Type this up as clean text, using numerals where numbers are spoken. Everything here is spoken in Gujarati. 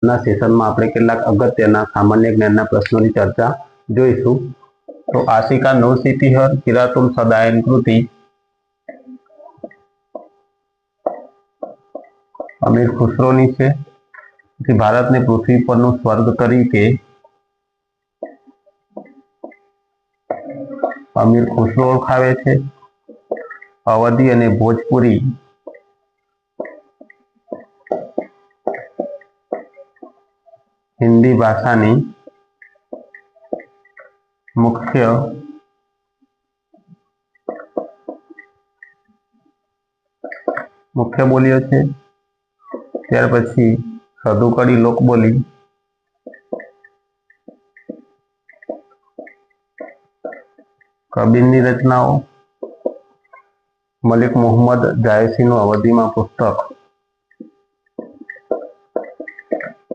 આજના સેશનમાં આપણે કેટલાક અગત્યના સામાન્ય જ્ઞાનના પ્રશ્નોની ચર્ચા જોઈશું। તો આશિકા નૌસિતિહર કિરાતુલ સદાયન કૃતિ અમીર ખુસરોની છે। ભારતને પૃથ્વી પરનું સ્વર્ગ તરીકે અમીર ખુસરો ઓળખાવે છે। અવધી અને ભોજપુરી हिंदी भाषानी मुख्य बोलियों छे। त्यार पछी सधुकड़ी लोकबोली, कबीरनी रचनाओं, मलिक मुहम्मद जायसी नु अवधी में पुस्तक